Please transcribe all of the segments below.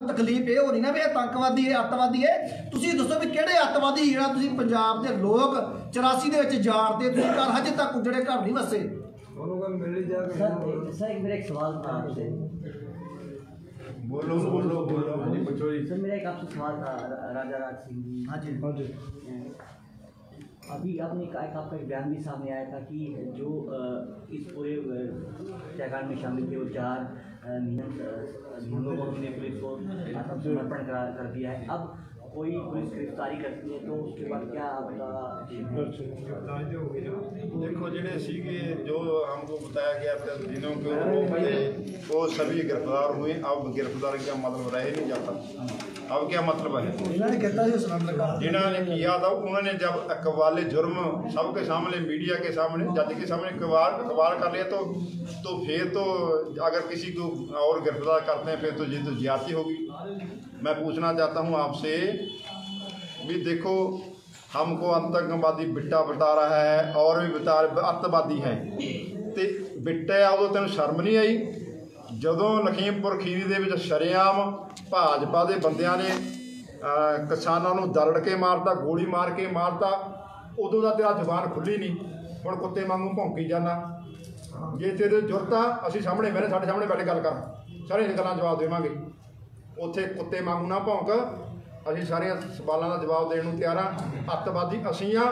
तकलीफ ये हो रही ना भी आतंकवादी है अतवादी है। तुसीं दसो भी किहड़े अतवादी जिहड़ा तुसीं पंजाब दे लोग 84 दे विच जाणदे तुसीं घर हजे तक उजड़े घर नहीं वसे। सर मेरा एक सवाल था आपसे। बोलो बोलो बोलो सर मेरा एक आपसे सवाल था राजा राज सिंह जी। हाँ जी अभी आपने कहा आपका एक बयान भी सामने आया था कि जो इस पूरे हत्याकांड में शामिल थे वो 4 लोगों ने पुलिस को आत्मसमर्पण कर दिया है। अब कोई पुलिस गिरफ्तारी करती है तो उसके बाद क्या आपका? देखो जिहड़े सीगे जो हमको बताया गया था दिनों के थे वो सभी गिरफ्तार हुए। अब गिरफ्तारी का मतलब रह नहीं जाता। अब क्या मतलब है जिन्होंने किया था उन्होंने जब अकवाले जुर्म सबके सामने मीडिया के सामने जज के सामने अकबार कर लिया तो फिर तो अगर किसी को और गिरफ्तार करते हैं फिर तो ये तो ज्यादती होगी। मैं पूछना चाहता हूँ आपसे भी देखो हमको आतंकवादी बिट्टा बता रहा है और भी बता अतवादी है तो बिट्टा उदों तेन शर्म नहीं आई जदों लखीमपुर खीरी दे विच शरेआम भाजपा के बंदियां ने किसानों नूं दरड़ के मारता गोली मार के मारता उदों दा तेरा जबान खुली नहीं। हुण कुत्ते वांगू भौंकी जाना जे तेरे जुरत आ असीं सामने बहने साडे सामने बैठ गल कर सारियां गल्लां जवाब देवांगे। उत्थे कुत्ते वांगू ना भौंक असीं सारियां सवालों का जवाब देण नूं तैयार हाँ। अतवादी असीं आ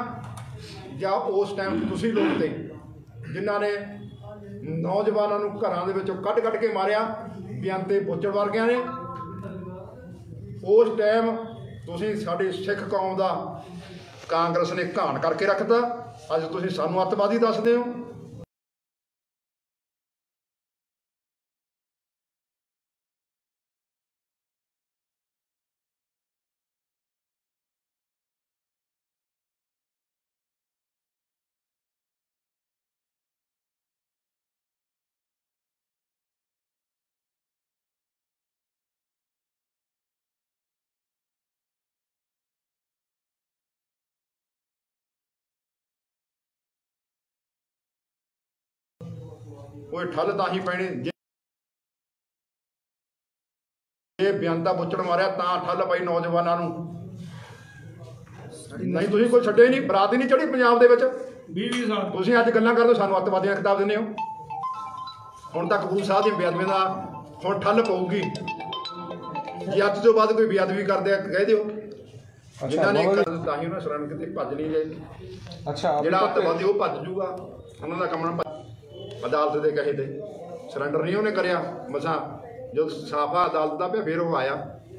जां उस टाइम तुसीं लोग थे जिन्हां ने नौजवानों नूं घरां दे विचों कढ के मारिया बेअंते बुच्चड़ वर्गियां ने। उस टाइम तुसीं साडी सिख कौम दा कांग्रेस ने घाण करके रखता। अज तुसीं सानूं अतवादी दसदे हो। कोई ठल तां ही पैनी जे बेअंता बुच्चड़ मारिया तां ठल पई नौजवानों नूं। नहीं तुसीं कोई छड्डे नहीं बरात ही नहीं चढ़ी पंजाब दे विच 20 साल तुसीं अज गल्लां करदे सानूं अतवादियां खिताब दिंदे हो। हुण तक गुरु साहब दी बेअदबी दा हुण ठल पऊगी जे अज तो बाद कोई बेअदबी करदे कह दिओ जिन्हां ने तां ही उन्हां शरण किते भज नहीं गए। अच्छा जिहड़ा अतवादी वो भज जूगा उन्हां दा काम ना अदालत के कहे थे सरेंडर नहीं उन्हें करिया मसा जो साफा अदालत का पे फिर वो आया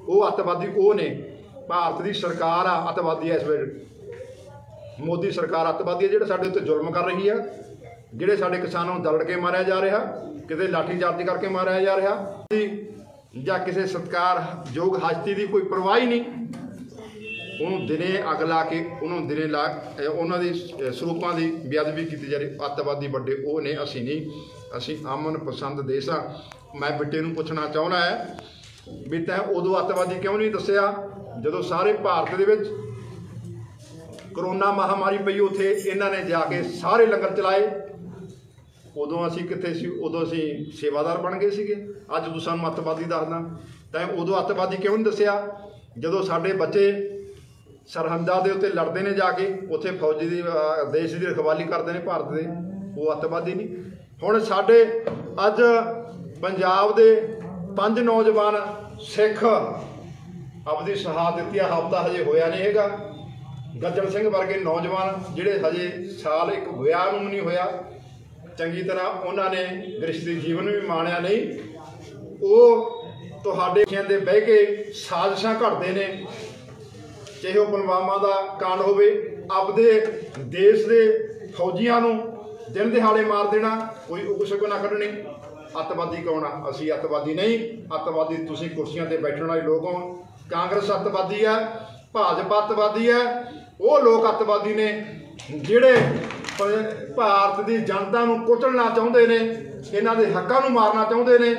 वो अतवादी वो ने भारत की सरकार आ अतवादी है। इस वे मोदी सरकार अतवादी है जिहड़े साडे उत्ते जुल्म कर रही है जिहड़े साडे किसानों दरड़ के मारिया जा रहा किते लाठीचार्ज करके मारिया जा रहा जां किसी सत्कार योग हस्ती की कोई परवाह ही नहीं। उन्होंने दिने अग ला के उन्होंने दिने ला उन्होंने स्वरूपों की बेअदबी की जा रही। अतवादी बड़े वो ने असी नहीं असी अमन पसंद देश आ। मैं बिट्टे नूं पुछना चाहना है भी तैं उदों अतवादी क्यों नहीं दसिया जदों सारे भारत दे विच करोना महामारी पई उत्थे इन्हां ने जाके सारे लंगर चलाए उदों असी कित्थे सी उदों असी सेवादार बन गए सीगे। अज तूं सानूं अतवादी दसदा तैं उदों अतवादी क्यों नहीं दसिया जदों साडे बच्चे सरहंदा के उत्ते लड़ते हैं जाके उत्थे फौजी की देश की रखवाली करते हैं भारत के वो अतवादी नहीं। हुण साडे अज पंजाब के 5 नौजवान सिख अपनी शहादत दी हफ्ता हजे होया नहीं हैगा। गज्जर सिंह वर्गे नौजवान जिहड़े हजे साल एक विआह नूं नहीं होया चंगी तरह उन्होंने गृहस्थी जीवन भी माणिया नहीं वो तुहाडे दे बह के साजिशां घड़ते हैं चाहे वह पुलवामा का कांड होवे आपदे देश के फौजियां नूं दिन दिहाड़े मार देना कोई उगसग ना कढ़नी। अतवादी कौन आ? असी अतवादी नहीं। अतवादी तुसीं कुर्सियां ते बैठण वाले लोग हो। कांग्रेस अतवादी है भाजपा अतवादी है वो लोग अतवादी ने जिहड़े भारत की जनता नूं कुचलना चाहुंदे ने इन्हां दे हक्कां नूं मारना चाहुंदे ने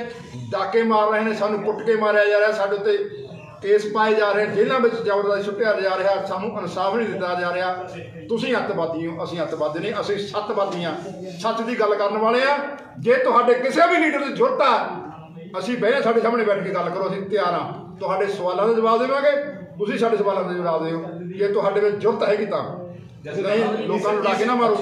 डाके मार रहे हैं सानूं कुट के मारिया जा रहा साडे उत्ते केस पाए जा रहे हैं जेलों में जबरदस्ती सुट्टिया जा रहा सानू इंसाफ नहीं दिता जा रहा। तुसीं अतवादी हो असीं अतवादी नहीं असीं सतवादी हाँ सच की गल करने वाले आ। जे तुहाडे किसी भी लीडर की जरूरत आ असीं बहने साडे सामने बैठ के गल करो असीं तैयार हाँ। ਤੁਹਾਡੇ ਸਵਾਲਾਂ ਦਾ ਜਵਾਬ ਦੇਵਾਂਗੇ, ਤੁਸੀਂ ਸਾਡੇ ਸਵਾਲਾਂ ਦਾ ਜਵਾਬ ਦਿਓ। ਜੇ ਤੁਹਾਡੇ ਵਿੱਚ ਜੁਰਤ ਹੈਗੀ ਤਾਂ ਨਹੀਂ, ਲੋਕਾਂ ਨੂੰ ਲਾ ਕੇ ਨਾ ਮਾਰੋ।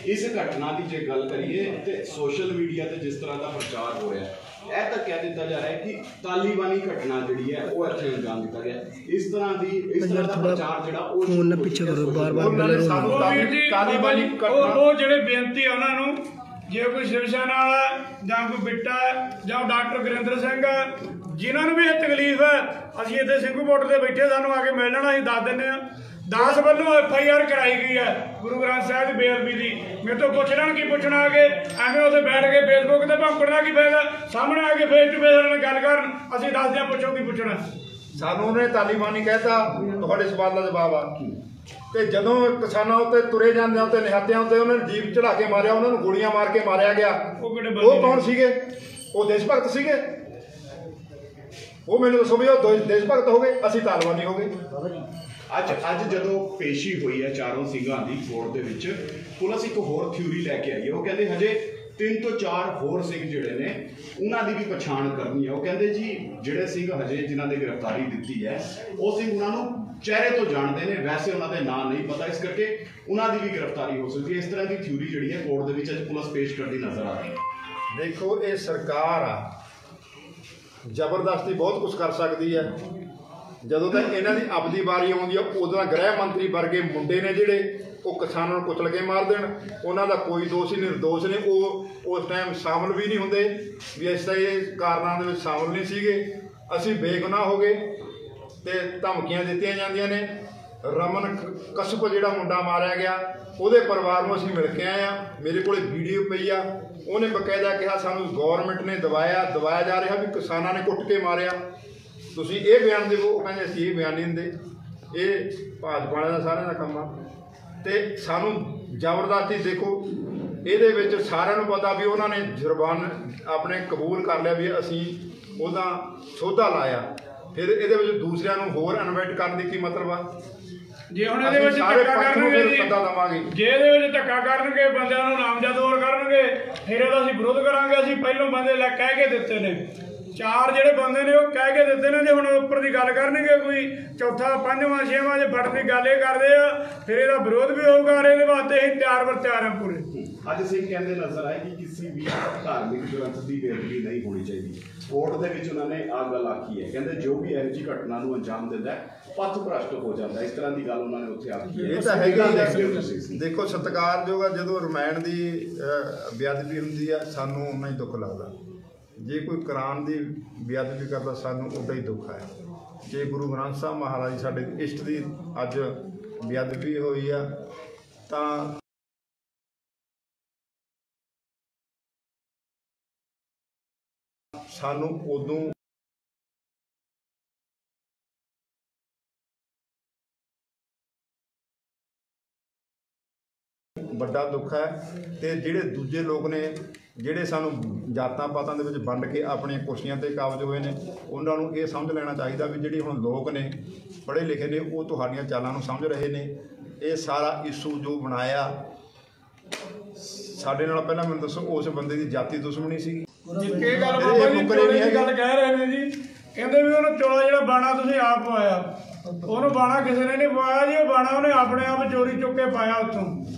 ਇਸ ਘਟਨਾ ਦੀ ਜੇ ਗੱਲ ਕਰੀਏ ਤੇ ਸੋਸ਼ਲ ਮੀਡੀਆ ਤੇ ਜਿਸ ਤਰ੍ਹਾਂ ਦਾ ਪ੍ਰਚਾਰ ਹੋ ਰਿਹਾ, ਇਹ ਤਾਂ ਕਹਿ ਦਿੱਤਾ ਜਾ ਰਿਹਾ ਹੈ ਕਿ ਤਾਲੀਬਾਨੀ ਘਟਨਾ ਜਿਹੜੀ ਹੈ ਉਹ ਇੱਥੇ ਅੰਜਾਮ ਦਿੱਤਾ ਗਿਆ। ਇਸ ਤਰ੍ਹਾਂ ਦਾ ਪ੍ਰਚਾਰ ਜਿਹੜਾ ਉਹ ਫੋਨ ਪਿੱਛੇ ਕਰੋ, ਬਾਰ-ਬਾਰ ਸਾਨੂੰ ਤਾਲੀਬਾਨੀ ਘਟਨਾ ਉਹ ਜਿਹੜੇ ਬੇਨਤੀ ਉਹਨਾਂ ਨੂੰ, ਜੇ ਕੋਈ ਸ਼ਿਵ ਸੈਨਾ ਵਾਲਾ ਜਾਂ ਕੋਈ ਬਿੱਟਾ ਜਾਂ ਡਾਕਟਰ ਗੁਰਿੰਦਰ ਸਿੰਘ ਜਿਨ੍ਹਾਂ ਨੂੰ ਵੀ ਇਹ ਤਕਲੀਫ ਹੈ, ਅਸੀਂ ਇੱਥੇ ਸਿੰਘੂ ਬਾਰਡਰ ਤੇ ਬੈਠੇ, ਸਾਨੂੰ ਆ ਕੇ ਮਿਲ ਲੈਣਾ, ਅਸੀਂ ਦੱਸ ਦਿੰਦੇ ਹਾਂ। 10 ਵੱਲੋਂ FIR ਕਰਾਈ ਗਈ ਹੈ ਗੁਰੂ ਗ੍ਰੰਥ ਸਾਹਿਬ ਦੀ ਬੇਅਦਬੀ ਦੀ। ਮੇਰੇ ਤੋਂ ਪੁੱਛ ਲੈਣ ਕੀ ਪੁੱਛਣਾ ਆ ਕੇ, ਐਵੇਂ ਉੱਥੇ ਬੈਠ ਕੇ ਫੇਸਬੁੱਕ ਤੇ ਭੌਂਕਣ ਦਾ ਕੀ ਫਾਇਦਾ, ਸਾਹਮਣੇ ਆ ਕੇ ਫੇਸ ਟੂ ਫੇਸ ਨਾਲ ਗੱਲ ਕਰਨ, ਅਸੀਂ ਦੱਸਦੇ ਹਾਂ, ਪੁੱਛੋ ਕੀ ਪੁੱਛਣਾ। ਸਾਨੂੰ ਉਹਨੇ ਤਾਲੀਬਾਨੀ ਕਹਿਤਾ, ਤੁਹਾਡੇ ਸਵਾਲ ਦਾ ਜਵਾਬ ਆ। ਤੇ ਜਦੋਂ ਕਿਸਾਨਾਂ ਉੱਤੇ ਤੁਰੇ ਜਾਂਦਿਆਂ ਉੱਤੇ ਨਿਹੱਤਿਆਂ ਉੱਤੇ ਉਹਨਾਂ ਨੇ ਜੀਪ ਚੜਾ ਕੇ ਮਾਰਿਆ, ਉਹਨਾਂ ਨੂੰ ਗੋਲੀਆਂ ਮਾਰ ਕੇ ਮਾਰਿਆ ਗਿਆ। ਉਹ ਕੌਣ ਸੀਗੇ? ਉਹ ਦੇਸ਼ ਭਗਤ ਸੀਗੇ? ਉਹ ਮੈਨੂੰ ਦੱਸੋ ਵੀ ਉਹ ਦੇਸ਼ ਭਗਤ ਹੋ ਗਏ, ਅਸੀਂ ਤਾਲੀਬਾਨੀ ਹੋ ਗਏ? ਅੱਜ ਜਦੋਂ ਪੇਸ਼ੀ ਹੋਈ ਹੈ ਚਾਰੋਂ ਸਿੰਘਾਂ ਦੀ ਕੋਰਟ ਦੇ ਵਿੱਚ, ਪੁਲਿਸ ਇੱਕ ਹੋਰ ਥਿਊਰੀ ਲੈ ਕੇ ਆਈ ਹੈ। ਉਹ ਕਹਿੰਦੇ ਹਜੇ 3 ਤੋਂ 4 ਹੋਰ ਸਿੰਘ ਜਿਹੜੇ ਨੇ ਉਹਨਾਂ ਦੀ ਵੀ ਪਛਾਣ ਕਰਨੀ ਹੈ। ਉਹ ਕਹਿੰਦੇ ਜੀ ਜਿਹੜੇ ਸਿੰਘ ਹਜੇ ਜਿਨ੍ਹਾਂ ਦੇ ਗ੍ਰਿਫਤਾਰੀ ਦਿੱਤੀ ਹੈ, ਉਹ ਸਿੰਘ ਉਹਨਾਂ ਨੂੰ ਚਿਹਰੇ ਤੋਂ ਜਾਣਦੇ ਨੇ, ਵੈਸੇ ਉਹਨਾਂ ਦੇ ਨਾਂ ਨਹੀਂ ਪਤਾ, ਇਸ ਕਰਕੇ ਉਹਨਾਂ ਦੀ ਵੀ ਗ੍ਰਿਫਤਾਰੀ ਹੋ ਸਕਦੀ ਹੈ। ਇਸ ਤਰ੍ਹਾਂ ਦੀ ਥਿਊਰੀ ਜਿਹੜੀ ਹੈ ਕੋਰਟ ਦੇ ਵਿੱਚ ਅੱਜ ਪੁਲਿਸ ਪੇਸ਼ ਕਰਦੀ ਨਜ਼ਰ ਆ ਰਹੀ ਹੈ। ਦੇਖੋ, ਇਹ ਸਰਕਾਰ ਆ, ਜ਼ਬਰਦਸਤੀ ਬਹੁਤ ਕੁਝ ਕਰ ਸਕਦੀ ਹੈ। ਜਦੋਂ ਤੱਕ ਇਹਨਾਂ ਦੀ ਆਪਦੀ ਵਾਰੀ ਆਉਂਦੀ ਆ, ਉਦੋਂ ਦਾ ਗ੍ਰਹਿ ਮੰਤਰੀ ਵਰਗੇ ਮੁੰਡੇ ਨੇ ਜਿਹੜੇ ਉਹ ਕਿਸਾਨਾਂ ਨੂੰ ਕੁਚਲ ਕੇ ਮਾਰ ਦੇਣ, ਉਹਨਾਂ ਦਾ ਕੋਈ ਦੋਸ਼ ਹੀ ਨਿਰਦੋਸ਼ ਨੇ। ਉਹ ਉਸ ਟਾਈਮ ਸ਼ਾਮਲ ਵੀ ਨਹੀਂ ਹੁੰਦੇ ਵੀ ਇਸ ਤਰ੍ਹਾਂ ਇਹ ਕਾਰਨਾਂ ਦੇ ਵਿੱਚ ਸ਼ਾਮਲ ਨਹੀਂ ਸੀਗੇ। ਅਸੀਂ ਬੇਗੁਨਾਹ ਹੋ ਗਏ ਤੇ ਧਮਕੀਆਂ ਦਿੱਤੀਆਂ ਜਾਂਦੀਆਂ ਨੇ। ਰਮਨ ਕਸ਼ਪ ਜਿਹੜਾ ਮੁੰਡਾ ਮਾਰਿਆ ਗਿਆ, ਉਹਦੇ ਪਰਿਵਾਰ ਨੂੰ ਅਸੀਂ ਮਿਲ ਕੇ ਆਏ ਆ, ਮੇਰੇ ਕੋਲੇ ਵੀਡੀਓ ਪਈ ਆ। ਉਹਨੇ ਬਕਾਇਦਾ ਕਿਹਾ ਸਾਨੂੰ ਗੌਰਮੈਂਟ ਨੇ ਦਬਾਇਆ ਜਾ ਰਿਹਾ ਵੀ ਕਿਸਾਨਾਂ ਨੇ ਕੁੱਟ ਕੇ ਮਾਰਿਆ, ਤੁਸੀਂ ਇਹ ਬਿਆਨ ਦੇਵੋ। ਉਹ ਕਹਿੰਦੇ ਅਸੀਂ ਇਹ ਬਿਆਨ ਨਹੀਂ ਦਿੰਦੇ, ਇਹ ਭਾਜਪਾ ਵਾਲਿਆਂ ਦਾ ਸਾਰਿਆਂ ਦਾ ਕੰਮ ਆ। ਤੇ ਸਾਨੂੰ ਜ਼ਬਰਦਸਤੀ, ਦੇਖੋ ਇਹਦੇ ਵਿੱਚ ਸਾਰਿਆਂ ਨੂੰ ਪਤਾ ਵੀ ਉਹਨਾਂ ਨੇ ਜੁਰਮਾਨਾ ਆਪਣੇ ਕਬੂਲ ਕਰ ਲਿਆ ਵੀ ਅਸੀਂ ਉਹਦਾ ਸੌਦਾ ਲਾਇਆ। ਫਿਰ ਇਹਦੇ ਵਿੱਚ ਦੂਸਰਿਆਂ ਨੂੰ ਹੋਰ ਇਨਵਾਈਟ ਕਰਨ ਦੀ ਕੀ ਮਤਲਬ ਆ? ਜੇ ਹੁਣ ਇਹਦੇ ਵਿੱਚ ਧੱਕਾ ਕਰਨਗੇ, ਜੇ ਇਹਦੇ ਵਿੱਚ ਧੱਕਾ ਕਰਨਗੇ, ਬੰਦਿਆਂ ਨੂੰ ਨਾਮਜ਼ਦ ਹੋਰ ਕਰਨਗੇ, ਫਿਰ ਇਹਦਾ ਅਸੀਂ ਵਿਰੋਧ ਕਰਾਂਗੇ। ਅਸੀਂ ਪਹਿਲੋਂ ਬੰਦੇ ਲੈ ਕਹਿ ਕੇ ਦਿੱਤੇ ਨੇ, 4 ਜਿਹੜੇ ਬੰਦੇ ਨੇ ਉਹ ਕਹਿ ਕੇ ਦਿੱਤੇ ਨੇ। ਜੇ ਹੁਣ ਉੱਪਰ ਦੀ ਗੱਲ ਕਰਨਗੇ ਕੋਈ ਚੌਥਾ, 5ਵਾਂ, 6ਵਾਂ ਜੇ ਫੜਨ ਦੀ ਗੱਲ ਇਹ ਕਰਦੇ ਆ, ਫਿਰ ਇਹਦਾ ਵਿਰੋਧ ਵੀ ਹੋਊਗਾ। ਔਰ ਇਹਦੇ ਵਾਸਤੇ ਅਸੀਂ ਤਿਆਰ ਹਾਂ ਪੂਰੇ। ਅੱਜ ਸਿੰਘ ਕਹਿੰਦੇ ਨਜ਼ਰ ਆਏ ਕਿ ਕਿਸੇ ਵੀ ਧਾਰਮਿਕ ਗ੍ਰੰਥ ਦੀ ਬੇਅਦਬੀ ਨਹੀਂ ਹੋਣੀ ਚਾਹੀਦੀ। ਕੋਰਟ ਦੇ ਵਿੱਚ ਉਹਨਾਂ ਨੇ ਆਹ ਗੱਲ ਆਖੀ ਹੈ, ਕਹਿੰਦੇ ਜੋ ਵੀ ਇਹੋ ਜਿਹੀ ਘਟਨਾ ਨੂੰ ਅੰਜਾਮ ਦਿੰਦਾ ਹੈ ਪਥ ਭ੍ਰਸ਼ਟ ਹੋ ਜਾਂਦਾ। ਇਸ ਤਰ੍ਹਾਂ ਦੀ ਗੱਲ ਉਹਨਾਂ ਨੇ ਉੱਥੇ ਆਖੀ ਹੈ। ਇਹ ਤਾਂ ਹੈਗਾ ਹੀ। ਦੇਖੋ, ਸਤਿਕਾਰਯੋਗ ਆ, ਜਦੋਂ ਰਾਮਾਇਣ ਦੀ ਬੇਅਦਬੀ ਹੁੰਦੀ ਆ ਸਾਨੂੰ ਉਨਾ ਹੀ ਦੁੱਖ ਲੱਗਦਾ। ਜੇ ਕੋਈ ਕੁਰਾਨ ਦੀ ਬੇਅਦਬੀ ਕਰਦਾ ਸਾਨੂੰ ਉਦਾਂ ਹੀ ਦੁੱਖ ਹੈ। ਜੇ ਗੁਰੂ ਗ੍ਰੰਥ ਸਾਹਿਬ ਮਹਾਰਾਜ ਸਾਡੇ ਇਸ਼ਟ ਦੀ ਅੱਜ ਬੇਅਦਬੀ ਹੋਈ ਆ ਤਾਂ ਸਾਨੂੰ ਉਦੋਂ ਵੱਡਾ ਦੁੱਖ ਹੈ। ਤੇ ਜਿਹੜੇ ਦੂਜੇ ਲੋਕ ਨੇ ਜਿਹੜੇ ਸਾਨੂੰ ਜਾਤਾਂ ਪਾਤਾਂ ਦੇ ਵਿੱਚ ਵੰਡ ਕੇ ਆਪਣੀਆਂ ਕੁਰਸੀਆਂ ਤੇ ਕਾਬਜ਼ ਹੋਏ ਨੇ, ਉਹਨਾਂ ਨੂੰ ਇਹ ਸਮਝ ਲੈਣਾ ਚਾਹੀਦਾ ਵੀ ਜਿਹੜੀ ਹੁਣ ਲੋਕ ਨੇ ਪੜ੍ਹੇ ਲਿਖੇ ਨੇ ਉਹ ਤੁਹਾਡੀਆਂ ਚਾਲਾਂ ਨੂੰ ਸਮਝ ਰਹੇ ਨੇ। ਇਹ ਸਾਰਾ ਇਸ਼ੂ ਜੋ ਬਣਾਇਆ ਸਾਡੇ ਨਾਲ, ਪਹਿਲਾਂ ਮੈਨੂੰ ਦੱਸੋ ਉਸ ਬੰਦੇ ਦੀ ਜਾਤੀ ਦੁਸ਼ਮਣੀ ਸੀ? ਇਹ ਗੱਲ ਬਾਬਾ ਜੀ ਚੋਲੇ ਦੀ ਗੱਲ ਕਹਿ ਰਹੇ ਨੇ ਜੀ, ਕਹਿੰਦੇ ਵੀ ਉਹਨੂੰ ਚੋਲਾ ਜਿਹੜਾ ਬਾਣਾ ਤੁਸੀਂ ਆਪ ਪਵਾਇਆ, ਉਹਨੂੰ ਬਾਣਾ ਕਿਸੇ ਨੇ ਨਹੀਂ ਪਵਾਇਆ ਜੀ। ਉਹ ਬਾਣਾ ਉਹਨੇ ਆਪਣੇ ਆਪ ਚੋਰੀ ਚੁੱਕ ਕੇ ਪਾਇਆ ਉੱਥੋਂ,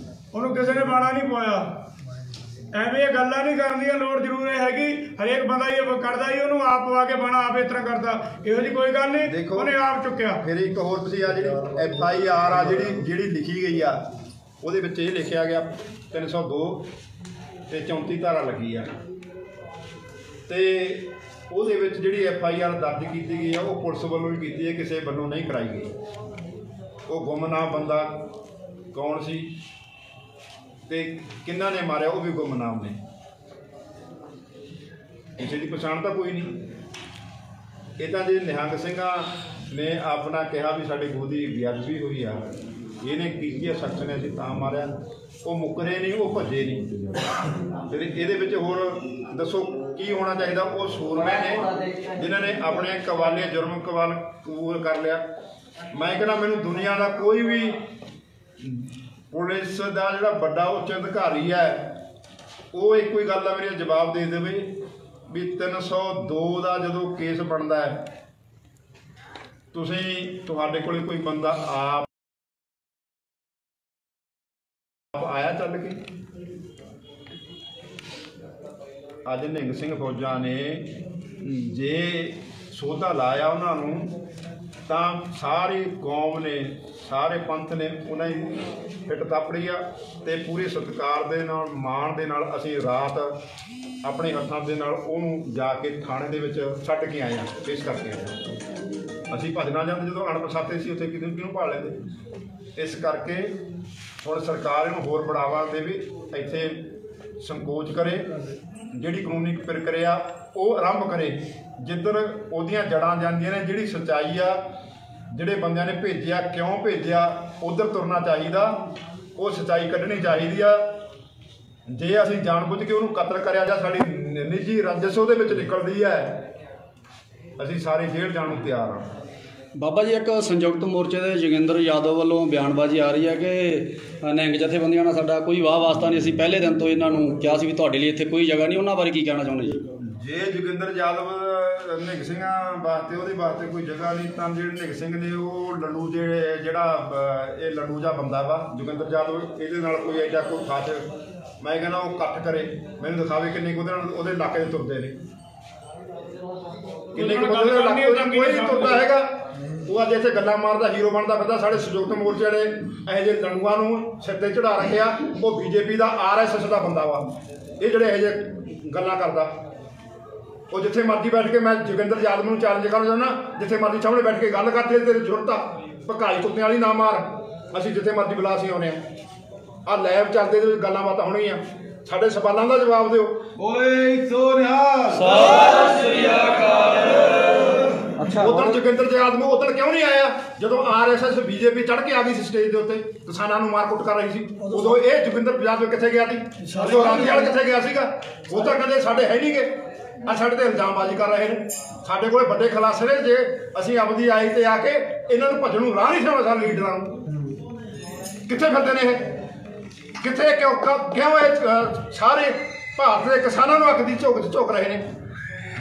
ਉਹਨੂੰ ਕਿਸੇ ਨੇ ਬਾਣਾ ਨਹੀਂ ਪਵਾਇਆ। ਐਵੇਂ ਇਹ ਗੱਲਾਂ ਨਹੀਂ ਕਰਨ ਦੀ ਲੋੜ ਜ਼ਰੂਰ ਹੈਗੀ। ਹਰੇਕ ਬੰਦਾ ਇਹ ਕਰਦਾ ਹੀ, ਉਹਨੂੰ ਆਪ ਪਵਾ ਕੇ ਬਾਣਾ ਆਪ ਇਸ ਤਰ੍ਹਾਂ ਕਰਦਾ, ਇਹੋ ਜਿਹੀ ਕੋਈ ਗੱਲ ਨਹੀਂ, ਉਹਨੇ ਆਪ ਚੁੱਕਿਆ। ਫਿਰ ਇੱਕ ਹੋਰ ਤੁਸੀਂ ਆ ਜਿਹੜੀ FIR ਆ ਜਿਹੜੀ ਲਿਖੀ ਗਈ ਆ, ਉਹਦੇ ਵਿੱਚ ਇਹ ਲਿਖਿਆ ਗਿਆ 302 ਤੇ 34 ਧਾਰਾ ਲੱਗੀ ਆ। ਤੇ ਉਹਦੇ ਵਿੱਚ ਜਿਹੜੀ FIR ਦਰਜ ਕੀਤੀ ਗਈ ਆ ਉਹ ਪੁਲਿਸ ਵੱਲੋਂ ਹੀ ਕੀਤੀ ਹੈ, ਕਿਸੇ ਵੱਲੋਂ ਨਹੀਂ ਕਰਾਈ ਗਈ। ਉਹ ਗੁੰਮਨਾਮ ਬੰਦਾ ਕੌਣ ਸੀ ਤੇ ਕਿੰਨਾ ਨੇ ਮਾਰਿਆ ਉਹ ਵੀ ਗੁੰਮਨਾਮ ਨੇ, ਕਿਸੇ ਦੀ ਪਛਾਣ ਤਾਂ ਕੋਈ ਨਹੀਂ। ਇਹ ਤਾਂ ਜੇ ਨਿਹੰਗ ਸਿੰਘਾਂ ਨੇ ਆਪਣਾ ਕਿਹਾ ਵੀ ਸਾਡੇ ਗੁਰੂ ਦੀ ਬੇਅਦਬੀ ਹੋਈ ਆ, ਇਹਨੇ ਕੀਤੀ ਆ, ਸ਼ਖਸ ਨੇ ਅਸੀਂ ਤਾਂ ਮਾਰਿਆ, ਉਹ ਮੁੱਕਰੇ ਨਹੀਂ, ਉਹ ਭੱਜੇ ਨਹੀਂ। ਫਿਰ ਇਹਦੇ ਵਿੱਚ ਹੋਰ ਦੱਸੋ ਕੀ ਹੋਣਾ ਚਾਹੀਦਾ? ਉਹ ਸੂਰਮੇ ਨੇ ਜਿਨ੍ਹਾਂ ਨੇ ਆਪਣੇ ਜੁਰਮ ਕਬੂਲ ਕਰ ਲਿਆ। ਮੈਂ ਕਹਿੰਦਾ ਮੈਨੂੰ ਦੁਨੀਆ ਦਾ ਕੋਈ ਵੀ ਪੁਲਿਸ ਦਾ ਜਿਹੜਾ ਵੱਡਾ ਉੱਚ ਅਧਿਕਾਰੀ ਹੈ ਉਹ ਇੱਕੋ ਹੀ ਗੱਲ ਦਾ ਮੇਰੇ ਜਵਾਬ ਦੇ ਦੇਵੇ ਵੀ 302 ਦਾ ਜਦੋਂ ਕੇਸ ਬਣਦਾ ਹੈ ਤੁਹਾਡੇ ਕੋਲੇ ਕੋਈ ਬੰਦਾ ਆਪ ਆਇਆ ਚੱਲ ਕੇ? ਅੱਜ ਨਿਹੰਗ ਸਿੰਘ ਫੌਜਾਂ ਨੇ ਜੇ ਸੋਧਾ ਲਾਇਆ ਉਹਨਾਂ ਨੂੰ ਤਾਂ ਸਾਰੀ ਕੌਮ ਨੇ, ਸਾਰੇ ਪੰਥ ਨੇ ਉਹਨਾਂ ਦੀ ਫਿੱਟ ਥਾਪੜੀ ਆ। ਤੇ ਪੂਰੇ ਸਤਿਕਾਰ ਦੇ ਨਾਲ, ਮਾਣ ਦੇ ਨਾਲ ਅਸੀਂ ਰਾਤ ਆਪਣੇ ਹੱਥਾਂ ਦੇ ਨਾਲ ਉਹਨੂੰ ਜਾ ਕੇ ਥਾਣੇ ਦੇ ਵਿੱਚ ਛੱਡ ਕੇ ਆਏ ਹਾਂ, ਪੇਸ਼ ਕਰਕੇ ਆਏ ਹਾਂ। ਅਸੀਂ ਭੱਜ ਨਾ ਜਾਂਦੇ ਜਦੋਂ ਅਣਪਛਾਤੇ ਸੀ ਉੱਥੇ ਕਿਹਨੂੰ ਭਾਲ ਲੈਂਦੇ। ਇਸ ਕਰਕੇ ਹੁਣ ਸਰਕਾਰ ਇਹਨੂੰ ਹੋਰ ਬੜਾਵਾ ਦੇਵੇ, ਇੱਥੇ ਸੰਕੋਚ ਕਰੇ, ਜਿਹੜੀ ਕਾਨੂੰਨੀ ਪ੍ਰਕਿਰਿਆ ਉਹ ਆਰੰਭ ਕਰੇ। ਜਿੱਧਰ ਉਹਦੀਆਂ ਜੜ੍ਹਾਂ ਜਾਂਦੀਆਂ ਨੇ, ਜਿਹੜੀ ਸੱਚਾਈ ਆ, ਜਿਹੜੇ ਬੰਦਿਆਂ ਨੇ ਭੇਜਿਆ, ਕਿਉਂ ਭੇਜਿਆ, ਉੱਧਰ ਤੁਰਨਾ ਚਾਹੀਦਾ। ਉਹ ਸੱਚਾਈ ਕੱਢਣੀ ਚਾਹੀਦੀ ਆ। ਜੇ ਅਸੀਂ ਜਾਣਬੁੱਝ ਕੇ ਉਹਨੂੰ ਕਤਲ ਕਰਿਆ ਜਾਂ ਸਾਡੀ ਨਿੱਜੀ ਰੰਜਿਸ਼ ਉਹਦੇ ਵਿੱਚ ਨਿਕਲਦੀ ਹੈ, ਅਸੀਂ ਸਾਰੇ ਜੇਲ੍ਹ ਜਾਣ ਨੂੰ ਤਿਆਰ ਹਾਂ। ਬਾਬਾ ਜੀ, ਇੱਕ ਸੰਯੁਕਤ ਮੋਰਚੇ ਦੇ ਜੋਗਿੰਦਰ ਯਾਦਵ ਵੱਲੋਂ ਬਿਆਨਬਾਜ਼ੀ ਆ ਰਹੀ ਹੈ ਕਿ ਨਿਹੰਗ ਜਥੇਬੰਦੀਆਂ ਨਾਲ ਸਾਡਾ ਕੋਈ ਵਾਹ ਵਾਸਤਾ ਨਹੀਂ, ਅਸੀਂ ਪਹਿਲੇ ਦਿਨ ਤੋਂ ਇਹਨਾਂ ਨੂੰ ਕਿਹਾ ਸੀ ਵੀ ਤੁਹਾਡੇ ਲਈ ਇੱਥੇ ਕੋਈ ਜਗ੍ਹਾ ਨਹੀਂ। ਉਹਨਾਂ ਬਾਰੇ ਕੀ ਕਹਿਣਾ ਚਾਹੁੰਦੇ ਜੀ? ਜੇ ਜੋਗਿੰਦਰ ਯਾਦਵ ਨਿਹੰਗ ਸਿੰਘਾਂ ਵਾਸਤੇ, ਉਹਦੇ ਵਾਸਤੇ ਕੋਈ ਜਗ੍ਹਾ ਨਹੀਂ, ਤਾਂ ਜਿਹੜੇ ਨਿਹੰਗ ਸਿੰਘ ਨੇ ਉਹ ਲੱਡੂ ਜਿਹੜਾ ਇਹ ਲੱਡੂ ਜਿਹਾ ਬੰਦਾ ਵਾ ਜੋਗਿੰਦਰ ਯਾਦਵ, ਇਹਦੇ ਨਾਲ ਕੋਈ ਐਡਾ ਕੋਈ ਖਾਸ, ਮੈਂ ਕਹਿੰਦਾ ਉਹ ਇਕੱਠ ਕਰੇ, ਮੈਨੂੰ ਦਿਖਾਵੇ ਕਿੰਨੇ ਕੁ ਉਹਦੇ ਇਲਾਕੇ ਦੇ ਤੁਰਦੇ ਨੇ, ਕਿੰਨੇ ਕੁ ਬੰਦੇ ਇਲਾਕੇ ਕੋਈ ਨਹੀਂ ਤੁਰਦਾ ਹੈਗਾ। ਉਹ ਅੱਜ ਇੱਥੇ ਗੱਲਾਂ ਮਾਰਦਾ, ਹੀਰੋ ਬਣਦਾ ਫਿਰਦਾ। ਸਾਡੇ ਸੰਯੁਕਤ ਮੋਰਚੇ ਵਾਲੇ ਇਹੋ ਜਿਹੇ ਲੰਗੂਆਂ ਨੂੰ ਸਿਰ ਤੇ ਚੜਾ ਰੱਖਿਆ। ਉਹ BJP ਦਾ RSS ਦਾ ਬੰਦਾ ਵਾ। ਇਹ ਜਿਹੜੇ ਇਹੋ ਜਿਹੇ ਗੱਲਾਂ ਕਰਦਾ, ਉਹ ਜਿੱਥੇ ਮਰਜ਼ੀ ਬੈਠ ਕੇ, ਮੈਂ ਜੋਗਿੰਦਰ ਯਾਦਵ ਨੂੰ ਚੈਲੰਜ ਕਰਨਾ ਚਾਹੁੰਦਾ, ਜਿੱਥੇ ਮਰਜ਼ੀ ਸਾਹਮਣੇ ਬੈਠ ਕੇ ਗੱਲ ਕਰਦੇ। ਤੇਰੀ ਜ਼ਰੂਰਤ ਆ, ਭਕਾਈ ਕੁੱਤਿਆਂ ਵਾਲੀ ਨਾ ਮਾਰ, ਅਸੀਂ ਜਿੱਥੇ ਮਰਜ਼ੀ ਬੁਲਾ ਅਸੀਂ ਆਉਂਦੇ ਹਾਂ। ਆਹ ਲੈਬ ਚੱਲਦੇ ਤੇ ਗੱਲਾਂ ਬਾਤਾਂ ਹੋਣਗੀਆਂ, ਸਾਡੇ ਸਵਾਲਾਂ ਦਾ ਜਵਾਬ ਦਿਓ। ਬੋਲੇ ਸੋ ਨਿਹਾਲ, ਸਤਿ ਸ੍ਰੀ ਅਕਾਲ। ਅੱਛਾ, ਉਦੋਂ ਜੋਗਿੰਦਰ ਯਾਦਵ ਨੂੰ ਉਦੋਂ ਕਿਉਂ ਨਹੀਂ ਆਇਆ ਜਦੋਂ RSS BJP ਚੜ੍ਹ ਕੇ ਆ ਗਈ ਸੀ ਸਟੇਜ ਦੇ ਉੱਤੇ, ਕਿਸਾਨਾਂ ਨੂੰ ਮਾਰ ਕੁੱਟ ਕਰ ਰਹੀ ਸੀ? ਉਦੋਂ ਇਹ ਜੋਗਿੰਦਰ ਯਾਦਵ ਕਿੱਥੇ ਗਿਆ ਸੀ? ਉਦੋਂ ਰਾਂਝਾਲ ਕਿੱਥੇ ਗਿਆ ਸੀਗਾ? ਉਹ ਤਾਂ ਕਹਿੰਦੇ ਸਾਡੇ ਹੈ ਨਹੀਂ ਗੇ। ਆ ਸਾਡੇ ਤੇ ਇਲਜ਼ਾਮਬਾਜ਼ੀ ਕਰ ਰਹੇ ਨੇ। ਸਾਡੇ ਕੋਲੇ ਵੱਡੇ ਖੁਲਾਸੇ ਨੇ। ਜੇ ਅਸੀਂ ਆਪਦੀ ਆਈ ਤੇ ਆ ਕੇ ਇਹਨਾਂ ਨੂੰ ਭੱਜਣ ਨੂੰ ਰਾਹ ਨਹੀਂ ਸਮਝਦਾ, ਲੀਡਰਾਂ ਨੂੰ ਕਿੱਥੇ ਫਿਰਦੇ ਨੇ ਇਹ? ਕਿੱਥੇ ਕਿਉਂ ਇਹ ਸਾਰੇ ਭਾਰਤ ਦੇ ਕਿਸਾਨਾਂ ਨੂੰ ਅੱਗ ਦੀ ਝੋਕ ਰਹੇ ਨੇ?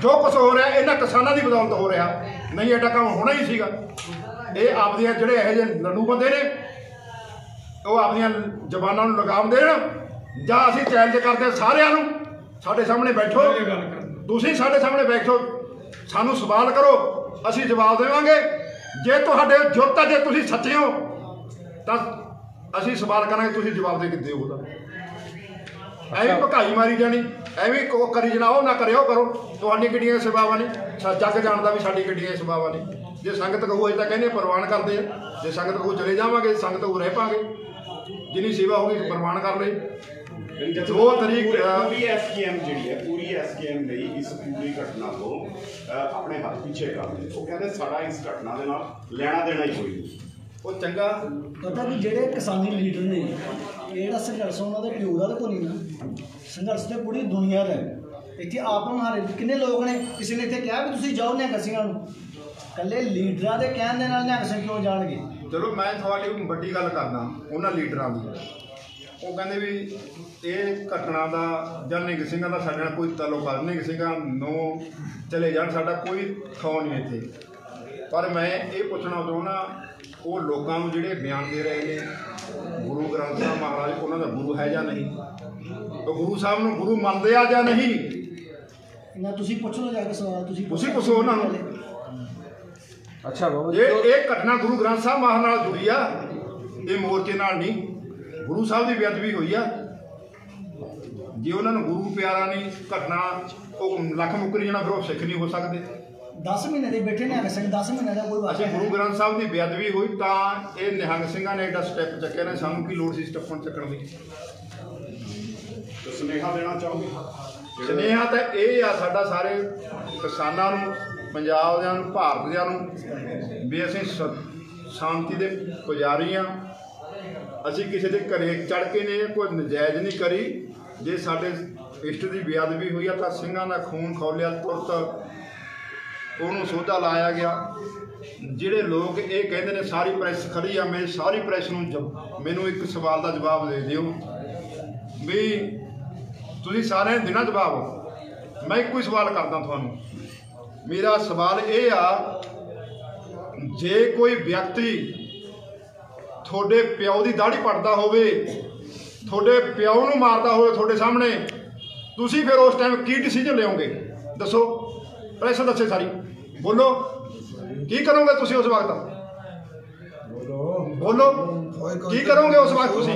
ਜੋ ਕੁਛ ਹੋ ਰਿਹਾ ਇਹਨਾਂ ਕਿਸਾਨਾਂ ਦੀ ਬਦੌਲਤ ਹੋ ਰਿਹਾ, ਨਹੀਂ ਐਡਾ ਕੰਮ ਹੋਣਾ ਹੀ ਸੀਗਾ। ਇਹ ਆਪਦੀਆਂ ਜਿਹੜੇ ਇਹੋ ਜਿਹੇ ਲੱਡੂ ਬੰਦੇ ਨੇ, ਉਹ ਆਪਦੀਆਂ ਜ਼ਬਾਨਾਂ ਨੂੰ ਲਗਾਮ ਦੇਣ, ਜਾਂ ਅਸੀਂ ਚੈਲੰਜ ਕਰਦੇ ਸਾਰਿਆਂ ਨੂੰ, ਸਾਡੇ ਸਾਹਮਣੇ ਬੈਠੋ, ਤੁਸੀਂ ਸਾਡੇ ਸਾਹਮਣੇ ਬੈਠੋ, ਸਾਨੂੰ ਸਵਾਲ ਕਰੋ, ਅਸੀਂ ਜਵਾਬ ਦੇਵਾਂਗੇ। ਜੇ ਤੁਹਾਡੇ ਜੁਰਤ ਹੈ, ਜੇ ਤੁਸੀਂ ਸੱਚੇ ਹੋ, ਤਾਂ ਅਸੀਂ ਸਵਾਲ ਕਰਾਂਗੇ, ਤੁਸੀਂ ਜਵਾਬ ਦੇ ਕੇ ਦਿਓ ਉਹਦਾ। ਐਵੇਂ ਭਕਾਈ ਮਾਰੀ ਜਾਣੀ, ਐਵੇਂ ਕਰੀ ਜਾਣਾ, ਉਹ ਨਾ ਕਰਿਓ, ਕਰੋ। ਤੁਹਾਡੀ ਕਿੱਡੀਆਂ ਸੇਵਾਵਾਂ ਨੇ, ਜੱਗ ਜਾਣਦਾ ਵੀ ਸਾਡੀ ਕਿੱਡੀਆਂ ਸੇਵਾਵਾਂ ਨੇ। ਜੇ ਸੰਗਤ ਕਹੂ ਅਸੀਂ ਤਾਂ ਕਹਿੰਦੇ ਪ੍ਰਵਾਨ ਕਰਦੇ ਆ, ਜੇ ਸੰਗਤ ਕਹੂ ਚਲੇ ਜਾਵਾਂਗੇ, ਸੰਗਤ ਕਹੂ ਰਹਿ ਪਾਂਗੇ। ਜਿੰਨੀ ਸੇਵਾ ਹੋਗੀ ਪ੍ਰਵਾਨ ਕਰ ਲਈ। 2 ਤਰੀਕ ਪੂਰੀ SKM ਜਿਹੜੀ ਹੈ, ਪੂਰੀ SKM ਲਈ ਇਸ ਪੂਰੀ ਘਟਨਾ ਤੋਂ ਆਪਣੇ ਹੱਥ ਪਿੱਛੇ ਕਰਦੇ। ਉਹ ਕਹਿੰਦੇ ਸਾਡਾ ਇਸ ਘਟਨਾ ਦੇ ਨਾਲ ਲੈਣਾ ਦੇਣਾ ਹੀ ਕੋਈ ਨਹੀਂ। ਉਹ ਚੰਗਾ ਪਤਾ ਵੀ ਜਿਹੜੇ ਕਿਸਾਨੀ ਲੀਡਰ ਨੇ, ਇਹ ਜਿਹੜਾ ਸੰਘਰਸ਼ ਉਹਨਾਂ ਦੇ ਪਿਓ ਦਾ ਤਾਂ ਕੋਈ ਨਹੀਂ ਨਾ, ਸੰਘਰਸ਼ ਤੇ ਪੂਰੀ ਦੁਨੀਆ ਦਾ। ਇੱਥੇ ਆਪ ਨੂੰ ਹਾਰੇ ਕਿੰਨੇ ਲੋਕ ਨੇ, ਕਿਸੇ ਨੇ ਇੱਥੇ ਕਿਹਾ ਵੀ ਤੁਸੀਂ ਜਾਓ ਨਿਹੰਗ ਸਿੰਘਾਂ ਨੂੰ? ਇਕੱਲੇ ਲੀਡਰਾਂ ਦੇ ਕਹਿਣ ਦੇ ਨਾਲ ਨਿਹੰਗ ਸਿੰਘ ਕਿਉਂ ਜਾਣਗੇ? ਚਲੋ ਮੈਂ ਤੁਹਾਡੀ ਵੱਡੀ ਗੱਲ ਕਰਦਾ ਉਹਨਾਂ ਲੀਡਰਾਂ ਦੀ। ਉਹ ਕਹਿੰਦੇ ਵੀ ਇਹ ਘਟਨਾ ਦਾ ਜਾਂ ਨਿਹੰਗ ਸਿੰਘਾਂ ਦਾ ਸਾਡੇ ਨਾਲ ਕੋਈ ਤਾਲੁਕਾਤ ਨਹੀਂ, ਨਿਹੰਗ ਸਿੰਘਾਂ ਨੂੰ ਚਲੇ ਜਾਣ, ਸਾਡਾ ਕੋਈ ਥਾਂ ਨਹੀਂ ਇੱਥੇ। ਪਰ ਮੈਂ ਇਹ ਪੁੱਛਣਾ ਚਾਹੁੰਦਾ, ਉਹ ਲੋਕਾਂ ਨੂੰ ਜਿਹੜੇ ਬਿਆਨ ਦੇ ਰਹੇ ਨੇ, ਗੁਰੂ ਗ੍ਰੰਥ ਸਾਹਿਬ ਮਹਾਰਾਜ ਉਹਨਾਂ ਦਾ ਗੁਰੂ ਹੈ ਜਾਂ ਨਹੀਂ? ਉਹ ਗੁਰੂ ਸਾਹਿਬ ਨੂੰ ਗੁਰੂ ਮੰਨਦੇ ਆ ਜਾਂ ਨਹੀਂ? ਨਾ ਤੁਸੀਂ ਪੁੱਛ ਲਓ ਜਾ ਕੇ ਸਵਾਲ, ਤੁਸੀਂ ਪੁੱਛੋ ਉਹਨਾਂ ਨੂੰ। ਅੱਛਾ ਬਾਬਾ ਜੀ, ਇਹ ਘਟਨਾ ਗੁਰੂ ਗ੍ਰੰਥ ਸਾਹਿਬ ਮਹਾਰਾਜ ਨਾਲ ਜੁੜੀ ਆ, ਇਹ ਮੋਰਚੇ ਨਾਲ ਨਹੀਂ। ਗੁਰੂ ਸਾਹਿਬ ਦੀ ਬੇਅਦਬੀ ਹੋਈ ਆ। ਜੇ ਉਹਨਾਂ ਨੂੰ ਗੁਰੂ ਪਿਆਰਾ ਨਹੀਂ, ਘਟਨਾ ਉਹ ਲੱਖ ਮੁੱਕਰੀ ਜਾਣਾ, ਫਿਰ ਉਹ ਸਿੱਖ ਨਹੀਂ ਹੋ ਸਕਦੇ। 10 ਮਹੀਨੇ ਦੇ ਬੈਠੇ ਨਿਹੰਗ ਸਿੰਘ, 10 ਮਹੀਨੇ ਦਾ ਕੋਈ ਅਸੀਂ ਗੁਰੂ ਗ੍ਰੰਥ ਸਾਹਿਬ ਦੀ ਬੇਅਦਬੀ ਹੋਈ ਤਾਂ ਇਹ ਨਿਹੰਗ ਸਿੰਘਾਂ ਨੇ ਐਡਾ ਸਟੈਪ ਚੱਕਿਆ ਨੇ, ਸਾਨੂੰ ਕੀ ਲੋੜ ਸੀ ਸਟੈਪਾਂ ਚੱਕਣ ਦੀ? ਸੁਨੇਹਾ ਦੇਣਾ ਚਾਹੋਗੇ? ਸੁਨੇਹਾ ਤਾਂ ਇਹ ਆ ਸਾਡਾ ਸਾਰੇ ਕਿਸਾਨਾਂ ਨੂੰ, ਪੰਜਾਬ ਦਿਆਂ ਨੂੰ, ਭਾਰਤ ਦਿਆਂ ਨੂੰ, ਵੀ ਅਸੀਂ ਸ਼ਾਂਤੀ ਦੇ ਪੁਜਾਰੀ ਹਾਂ। ਅਸੀਂ ਕਿਸੇ ਦੇ ਘਰੇ ਚੜ੍ਹ ਕੇ ਨੇ ਕੋਈ ਨਜਾਇਜ਼ ਨਹੀਂ ਕਰੀ। ਜੇ ਸਾਡੇ ਇਸ਼ਟ ਦੀ ਬੇਅਦਬੀ ਹੋਈ ਆ ਤਾਂ ਸਿੰਘਾਂ ਦਾ ਖੂਨ ਖੌਲਿਆ, ਤੁਰਤ ਉਹਨੂੰ ਸੋਧਾ ਲਾਇਆ ਗਿਆ। ਜਿਹੜੇ ਲੋਕ ਇਹ ਕਹਿੰਦੇ ਨੇ ਸਾਰੀ ਪ੍ਰੈਸ ਖੜੀ ਆ, ਮੈਂ ਸਾਰੀ ਪ੍ਰੈਸ ਨੂੰ ਮੈਨੂੰ ਇੱਕ ਸਵਾਲ ਦਾ ਜਵਾਬ ਦੇ ਦਿਓ ਵੀ ਤੁਸੀਂ ਸਾਰਿਆਂ ਨੇ ਦੇਣਾ ਜਵਾਬ। ਮੈਂ ਇੱਕੋ ਹੀ ਸਵਾਲ ਕਰਦਾ ਤੁਹਾਨੂੰ। ਮੇਰਾ ਸਵਾਲ ਇਹ ਆ ਜੇ ਕੋਈ ਵਿਅਕਤੀ ਤੁਹਾਡੇ ਪਿਓ ਦੀ ਦਾੜੀ ਪੱਟਦਾ ਹੋਵੇ, ਤੁਹਾਡੇ ਪਿਓ ਨੂੰ ਮਾਰਦਾ ਹੋਵੇ ਤੁਹਾਡੇ ਸਾਹਮਣੇ, ਤੁਸੀਂ ਫਿਰ ਉਸ ਟਾਈਮ ਕੀ ਡਿਸੀਜਨ ਲਿਓਗੇ? ਦੱਸੋ, ਪ੍ਰੈਸ ਦੱਸੇ ਸਾਰੀ, ਬੋਲੋ ਕੀ ਕਰੋਗੇ ਤੁਸੀਂ ਉਸ ਵਕਤ? ਬੋਲੋ ਕੀ ਕਰੋਗੇ ਉਸ ਵਕਤ? ਤੁਸੀਂ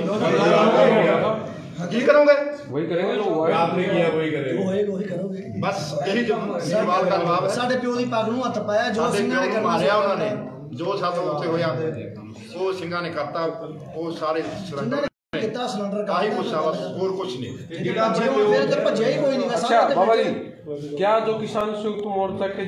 ਕੀ ਕਰੋਗੇ? वही करेंगे लोग, आपने किया वही करेंगे। ਉਹੀ ਕਰੋਗੇ। ਬਸ ਇਹੀ ਸਵਾਲ ਦਾ ਜਵਾਬ ਹੈ। ਸਾਡੇ ਪਿਓ ਦੀ ਪੱਗ ਨੂੰ ਹੱਥ ਪਾਇਆ, ਜੋ ਸਾਡੇ ਸਿੰਘਾਂ ਪਿਓ ਨੇ ਨੂੰ ਕਰਨਾ ਮਾਰਿਆ ਉਹਨਾਂ ਨੇ, ਜੋ ਸਾਡੇ ਉੱਤੇ ਹੋਇਆ ਉਹ ਸਿੰਘਾਂ ਨੇ ਕਰਤਾ। ਉਹ ਸਾਰੇ ਜਿਨ੍ਹਾਂ ਨੇ ਕੀਤਾ ਸਿਲੰਡਰ ਆਹੀ ਕੁਛ ਆ, ਬਸ ਹੋਰ ਕੁਛ ਨਹੀਂ। ਜਿਹੜਾ ਆਪਣੇ ਪਿਓ ਫਿਰ ਭੱਜਿਆ ਹੀ ਕੋਈ ਨਹੀਂ। अच्छा बाबा जी, क्या जो किसान संयुक्त मोर्चा के